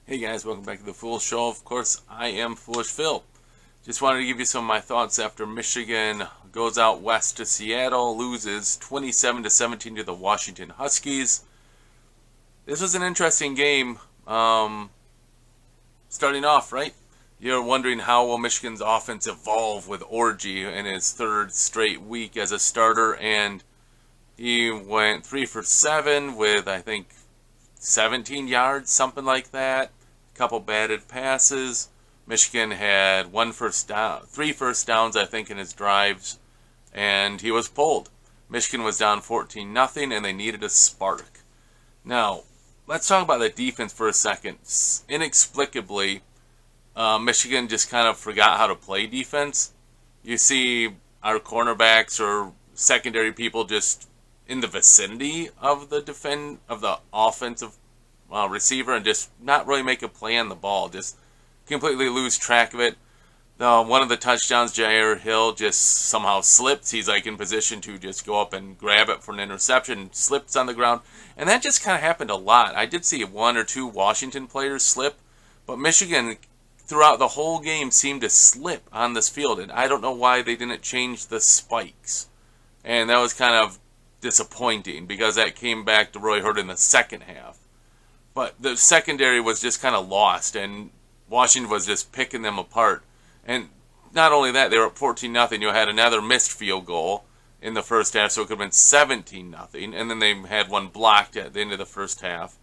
Hey guys, welcome back to the Fool Show. Of course, I am Foolish Phil. Just wanted to give you some of my thoughts after Michigan goes out west to Seattle, loses 27-17 to the Washington Huskies. This was an interesting game. Starting off, right? You're wondering how will Michigan's offense evolve with Orji in his third straight week as a starter, and he went 3 for 7 with, I think, 17 yards, something like that. A couple batted passes. Michigan had three first downs, I think, in his drives, and he was pulled. Michigan was down 14-0, and they needed a spark. Now, let's talk about the defense for a second. Inexplicably, Michigan just kind of forgot how to play defense. You see our cornerbacks or secondary people just in the vicinity of the offensive receiver and just not really make a play on the ball. Just completely lose track of it. One of the touchdowns, Jair Hill just somehow slips. He's like in position to just go up and grab it for an interception, slips on the ground. And that just kind of happened a lot. I did see one or two Washington players slip, but Michigan throughout the whole game seemed to slip on this field. And I don't know why they didn't change the spikes. And that was kind of disappointing because that came back to really hurt in the second half. But the secondary was just kind of lost, and Washington was just picking them apart. And not only that, they were up 14-0. You had another missed field goal in the first half, so it could have been 17-0. And then they had one blocked at the end of the first half.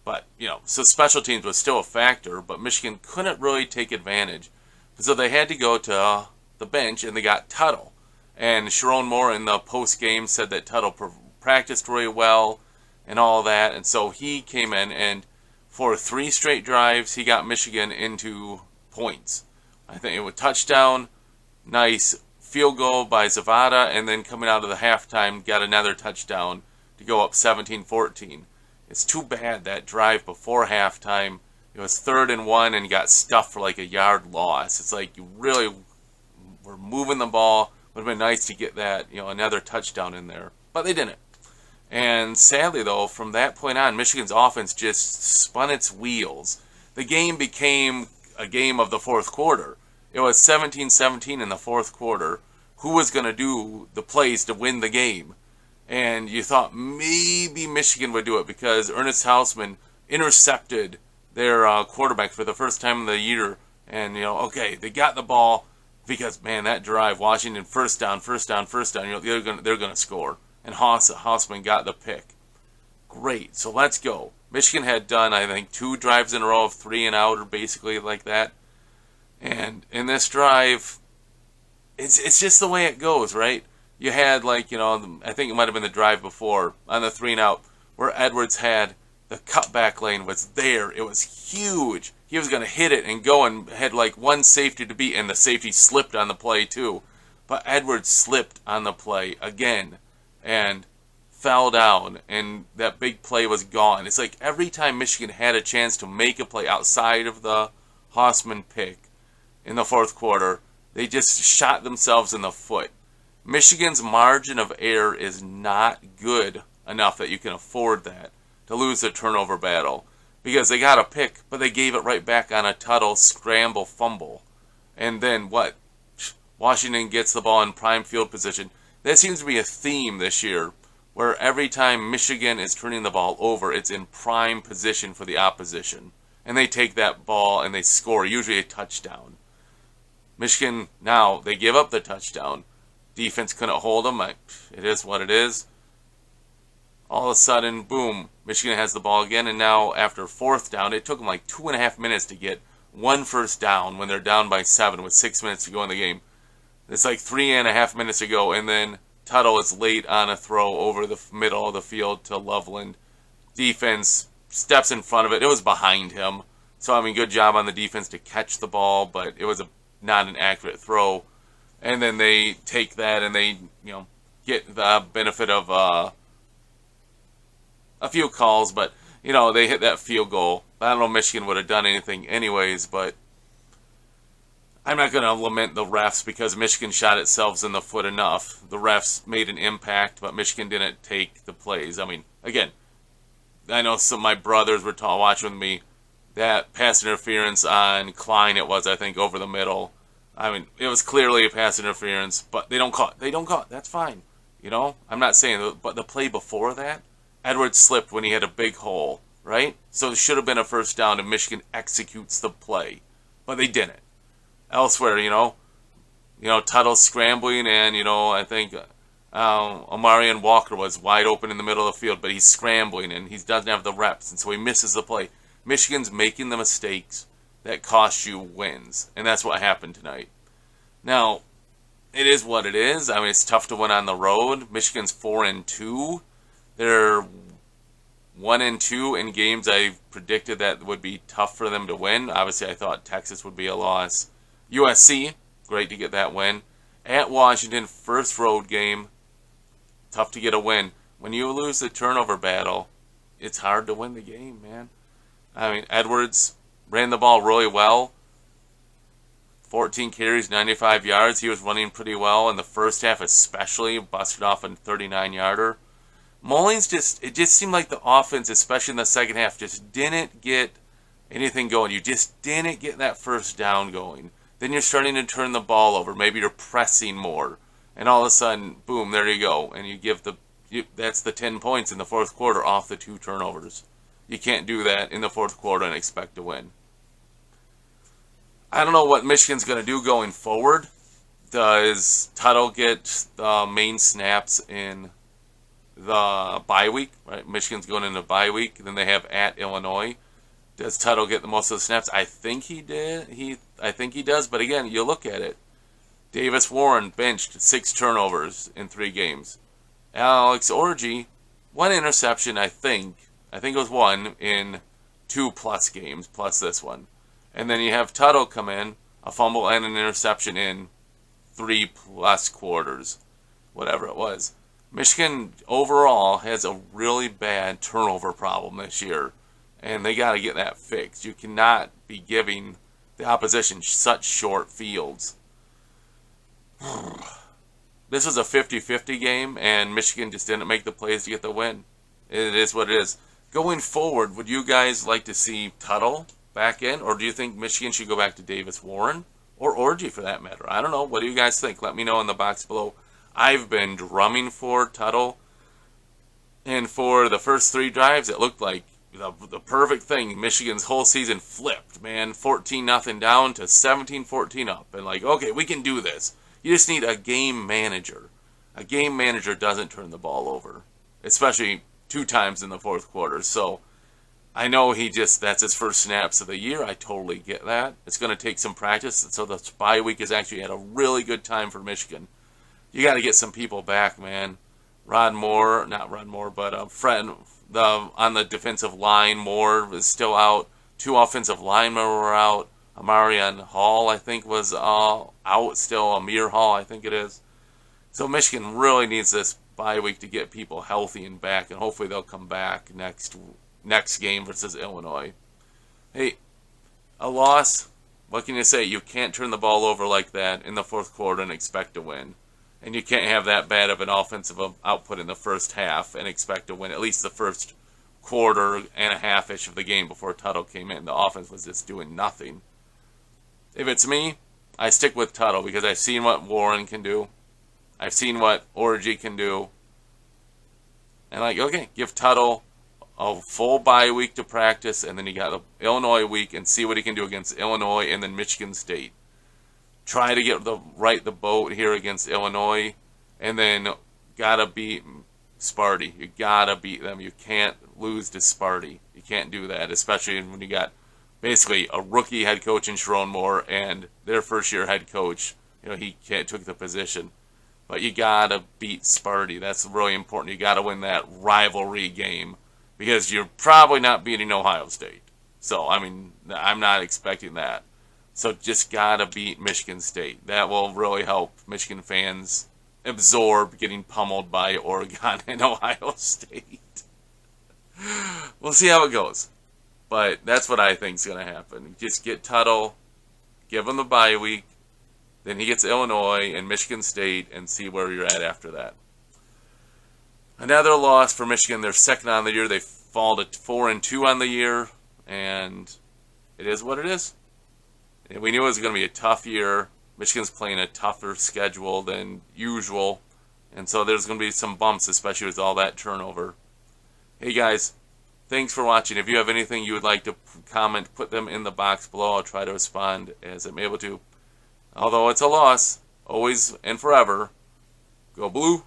But, so special teams was still a factor, but Michigan couldn't really take advantage. So they had to go to the bench, and they got Tuttle. And Sharon Moore in the post-game said that Tuttle practiced really well and all that. And so he came in, and for 3 straight drives, he got Michigan into points. I think it was touchdown, nice field goal by Zavada, and then coming out of the halftime, got another touchdown to go up 17-14. It's too bad that drive before halftime, it was 3rd and 1, and you got stuffed for like a yard loss. It's like you really were moving the ball. Would have been nice to get that, another touchdown in there. But they didn't. And sadly, though, from that point on, Michigan's offense just spun its wheels. The game became a game of the fourth quarter. It was 17-17 in the fourth quarter. Who was going to do the plays to win the game? And you thought maybe Michigan would do it because Ernest Hausmann intercepted their quarterback for the first time of the year. And, okay, they got the ball. Because, man, that drive, Washington, first down, they're going to score. And Hausmann got the pick. Great, so let's go. Michigan had done, I think, 2 drives in a row of 3 and out, or basically like that. And in this drive, it's just the way it goes, right? You had, I think it might have been the drive before, on the 3 and out, where Edwards had the cutback lane was there. It was huge. He was going to hit it and go and had one safety to beat, and the safety slipped on the play too. But Edwards slipped on the play again and fell down, and that big play was gone. It's like every time Michigan had a chance to make a play outside of the Hausmann pick in the fourth quarter, they just shot themselves in the foot. Michigan's margin of error is not good enough that you can afford that to lose the turnover battle. Because they got a pick, but they gave it right back on a Tuttle scramble fumble. And then what? Washington gets the ball in prime field position. That seems to be a theme this year, where every time Michigan is turning the ball over, it's in prime position for the opposition. And they take that ball and they score, usually a touchdown. Michigan, now, they give up the touchdown. Defense couldn't hold them. It is what it is. All of a sudden, boom, Michigan has the ball again, and now after 4th down, it took them 2.5 minutes to get 1 first down when they're down by 7 with 6 minutes to go in the game. It's 3.5 minutes to go, and then Tuttle is late on a throw over the middle of the field to Loveland. Defense steps in front of it. It was behind him. So, good job on the defense to catch the ball, but it was not an accurate throw. And then they take that and they, get the benefit of a few calls, but, they hit that field goal. I don't know if Michigan would have done anything anyways, but I'm not going to lament the refs because Michigan shot itself in the foot enough. The refs made an impact, but Michigan didn't take the plays. Again, I know some of my brothers were watching with me. that pass interference on Klein, it was, I think, over the middle. I mean, it was clearly a pass interference, but they don't call it. They don't call it. That's fine. You know, I'm not saying, but the play before that, Edwards slipped when he had a big hole, right? So it should have been a first down, and Michigan executes the play, but they didn't. Elsewhere, Tuttle's scrambling, and I think Amarian Walker was wide open in the middle of the field, but he's scrambling and he doesn't have the reps, and so he misses the play. Michigan's making the mistakes that cost you wins, and that's what happened tonight. Now, it is what it is. I mean, it's tough to win on the road. Michigan's 4-2. They're 1-2 in games I predicted that would be tough for them to win. Obviously, I thought Texas would be a loss. USC, great to get that win. At Washington, first road game, tough to get a win. When you lose the turnover battle, it's hard to win the game, man. I mean, Edwards ran the ball really well. 14 carries, 95 yards. He was running pretty well in the first half, especially. Busted off a 39-yarder. Mullings it just seemed like the offense, especially in the second half, just didn't get anything going. You just didn't get that first down going. Then you're starting to turn the ball over. Maybe you're pressing more. And all of a sudden, boom, there you go. And you give that's the 10 points in the fourth quarter off the 2 turnovers. You can't do that in the fourth quarter and expect to win. I don't know what Michigan's going to do going forward. Does Tuttle get the main snaps in the bye week? Right, Michigan's going into bye week. Then they have at Illinois. Does Tuttle get the most of the snaps? I think he did. I think he does. But again, you look at it. Davis Warren benched 6 turnovers in 3 games. Alex Orji, 1 interception, I think. I think it was 1 in 2+ games, plus this one. And then you have Tuttle come in, a fumble and an interception in 3+ quarters, whatever it was. Michigan overall has a really bad turnover problem this year, and they got to get that fixed. You cannot be giving the opposition such short fields. This was a 50-50 game, and Michigan just didn't make the plays to get the win. It is what it is. Going forward, would you guys like to see Tuttle back in, or do you think Michigan should go back to Davis Warren, or Orji for that matter? I don't know. What do you guys think? Let me know in the box below. I've been drumming for Tuttle, and for the first 3 drives, it looked like the perfect thing. Michigan's whole season flipped, man. 14-0 down to 17-14 up, and like, okay, we can do this. You just need a game manager. A game manager doesn't turn the ball over, especially 2 times in the fourth quarter. So I know that's his first snaps of the year. I totally get that. It's going to take some practice. So the bye week is actually at a really good time for Michigan. You got to get some people back, man. Fred, on the defensive line, Moore is still out. 2 offensive linemen were out. Amarian Hall, I think, was out still. Amir Hall, I think it is. So Michigan really needs this bye week to get people healthy and back, and hopefully they'll come back next game versus Illinois. Hey, a loss, what can you say? You can't turn the ball over like that in the fourth quarter and expect to win. And you can't have that bad of an offensive output in the first half and expect to win at least the first quarter and a half-ish of the game before Tuttle came in. The offense was just doing nothing. If it's me, I stick with Tuttle because I've seen what Warren can do. I've seen what Orji can do. And okay, give Tuttle a full bye week to practice, and then you got the Illinois week and see what he can do against Illinois and then Michigan State. Try to right the boat here against Illinois, and then gotta beat Sparty. You gotta beat them. You can't lose to Sparty. You can't do that, especially when you got basically a rookie head coach in Sharon Moore and their first-year head coach. He took the position. But you gotta beat Sparty. That's really important. You gotta win that rivalry game because you're probably not beating Ohio State. So, I'm not expecting that. So just gotta beat Michigan State. That will really help Michigan fans absorb getting pummeled by Oregon and Ohio State. We'll see how it goes. But that's what I think is going to happen. Just get Tuttle, give him the bye week, then he gets Illinois and Michigan State, and see where you're at after that. Another loss for Michigan. They're second on the year. They fall to 4-2 on the year, and it is what it is. And we knew it was going to be a tough year. Michigan's playing a tougher schedule than usual. And so there's going to be some bumps, especially with all that turnover. Hey guys, thanks for watching. If you have anything you would like to comment, put them in the box below. I'll try to respond as I'm able to. Although it's a loss, always and forever, go blue.